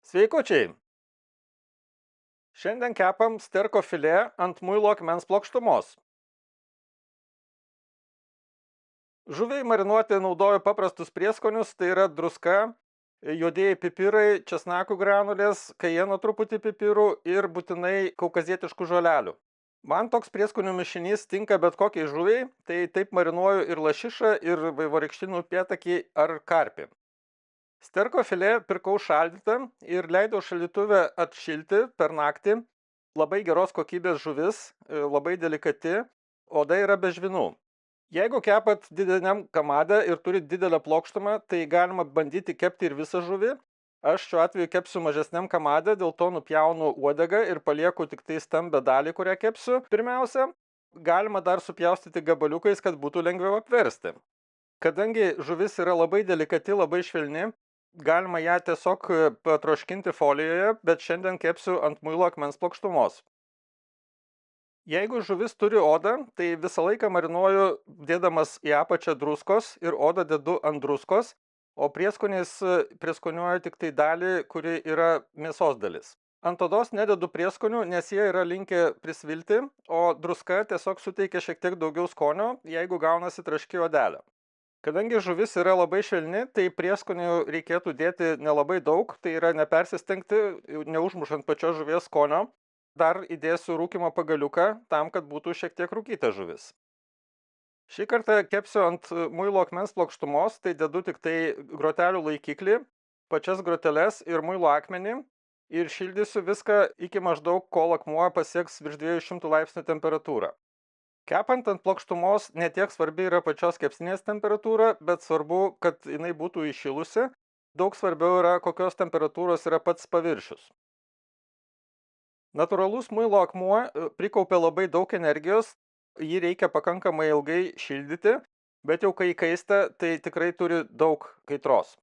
Sveikučiai! Šiandien kepam sterko filė ant muilo akmens plokštumos. Žuviai marinuoti naudoju paprastus prieskonius, tai yra druska, juodieji pipirai, česnakų granulės, kajeno truputį pipirų ir būtinai kaukazietiškų žolelių. Man toks prieskonių mišinys tinka bet kokiai žuviai, tai taip marinuoju ir lašišą, ir vaivorykštinį upėtakį ar karpį. Sterko filė pirkau šaldytą ir leidau šaldytuve atšilti per naktį. Labai geros kokybės žuvis, labai delikati, oda yra be žvynų. Jeigu kepat dideliam kamade ir turit didelę plokštumą, tai galima bandyti kepti ir visą žuvį. Aš šiuo atveju kepsiu mažesniam kamade, dėl to nupjaunu uodegą ir palieku tik tai stambią dalį, kurią kepsiu. Pirmiausia, galima dar supjaustyti gabaliukais, kad būtų lengviau apversti. Kadangi žuvis yra labai delikati, labai švelni, galima ją tiesiog patroškinti folijoje, bet šiandien kepsiu ant muilo akmens plokštumos. Jeigu žuvis turi odą, tai visą laiką marinuoju dėdamas į apačią druskos ir odą dedu ant druskos, o prieskoniais prieskoniuoju tik tai dalį, kuri yra mėsos dalis. Ant odos nededu prieskonių, nes jie yra linkę prisvilti, o druska tiesiog suteikia šiek tiek daugiau skonio, jeigu gaunasi traški odelė. Kadangi žuvis yra labai švelni, tai prieskonių reikėtų dėti nelabai daug, tai yra nepersistengti, neužmušant pačios žuvies skonio. Dar įdėsiu rūkymo pagaliuką tam, kad būtų šiek tiek rūkyta žuvis. Šį kartą kepsiu ant muilo akmens plokštumos, tai dedu tik tai grotelių laikiklį, pačias groteles ir muilo akmenį ir šildysiu viską iki maždaug, kol akmuo pasieks virš 200 laipsnių temperatūrą. Kepant ant plokštumos ne tiek svarbi yra pačios kepsnės temperatūra, bet svarbu, kad jinai būtų įšilusi. Daug svarbiau yra, kokios temperatūros yra pats paviršius. Natūralus muilo akmuo prikaupia labai daug energijos, jį reikia pakankamai ilgai šildyti, bet jau kai įkaista, tai tikrai turi daug kaitros.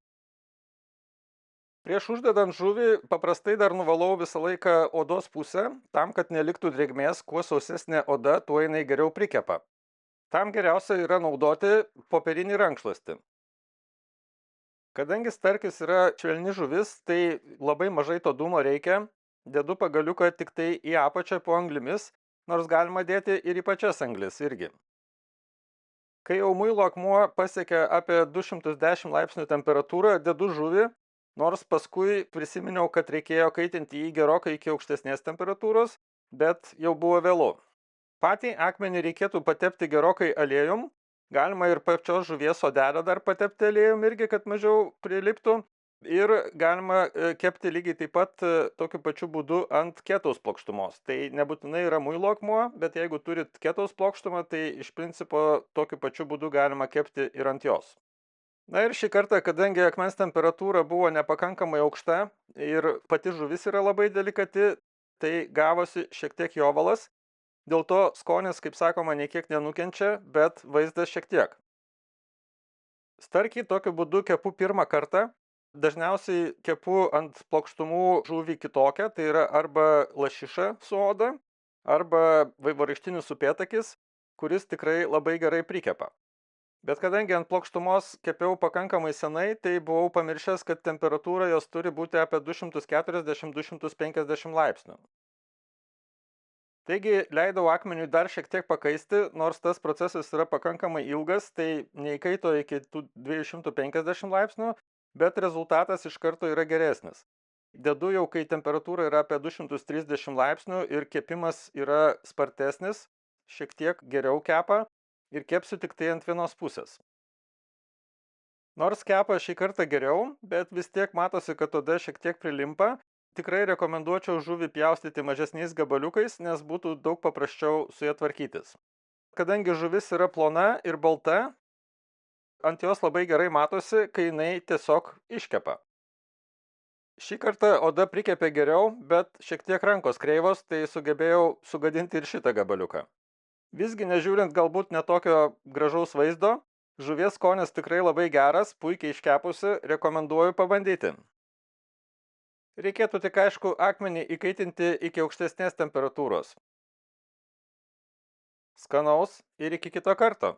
Prieš uždedant žuvį paprastai dar nuvalau visą laiką odos pusę, tam, kad neliktų drėgmės, kuo sausesnė oda, tuo jinai geriau prikepa. Tam geriausia yra naudoti popierinį rankšluostį. Kadangi starkis yra švelni žuvis, tai labai mažai to dūmo reikia, dedu pagaliuką tik tai į apačią po anglimis, nors galima dėti ir į pačias anglis irgi. Kai jau muilo akmuo pasiekia apie 210 laipsnių temperatūrą, dedu žuvį. Nors paskui prisiminiau, kad reikėjo kaitinti jį gerokai iki aukštesnės temperatūros, bet jau buvo vėlu. Patį akmenį reikėtų patepti gerokai aliejum, galima ir pačios žuvies odelę dar patepti aliejum irgi, kad mažiau priliptų. Ir galima kepti lygiai taip pat tokiu pačiu būdu ant ketaus plokštumos. Tai nebūtinai yra muilo akmuo, bet jeigu turit ketaus plokštumą, tai iš principo tokiu pačiu būdu galima kepti ir ant jos. Na ir šį kartą, kadangi akmens temperatūra buvo nepakankamai aukšta ir pati žuvis yra labai delikati, tai gavosi šiek tiek jovalas. Dėl to skonis, kaip sakoma, niekiek nenukenčia, bet vaizdas šiek tiek. Starkį tokiu būdu kepu pirmą kartą. Dažniausiai kepu ant plokštumų žuvį kitokią, tai yra arba lašiša su oda, arba vaivorykštinis upėtakis, kuris tikrai labai gerai prikepa. Bet kadangi ant plokštumos kepiau pakankamai senai, tai buvau pamiršęs, kad temperatūra jos turi būti apie 240-250 laipsnių. Taigi leidau akmeniui dar šiek tiek pakaisti, nors tas procesas yra pakankamai ilgas, tai neįkaito iki tų 250 laipsnių, bet rezultatas iš karto yra geresnis. Dedu jau, kai temperatūra yra apie 230 laipsnių ir kepimas yra spartesnis, šiek tiek geriau kepa. Ir kepsiu tik tai ant vienos pusės. Nors kepa šį kartą geriau, bet vis tiek matosi, kad oda šiek tiek prilimpa. Tikrai rekomenduočiau žuvį pjaustyti mažesniais gabaliukais, nes būtų daug paprasčiau su ja tvarkytis. Kadangi žuvis yra plona ir balta, ant jos labai gerai matosi, kai jinai tiesiog iškepa. Šį kartą oda prikepė geriau, bet šiek tiek rankos kreivos, tai sugebėjau sugadinti ir šitą gabaliuką. Visgi nežiūrint galbūt netokio gražaus vaizdo, žuvies skonis tikrai labai geras, puikiai iškepusi, rekomenduoju pabandyti. Reikėtų tik aišku akmenį įkaitinti iki aukštesnės temperatūros. Skanaus ir iki kito karto.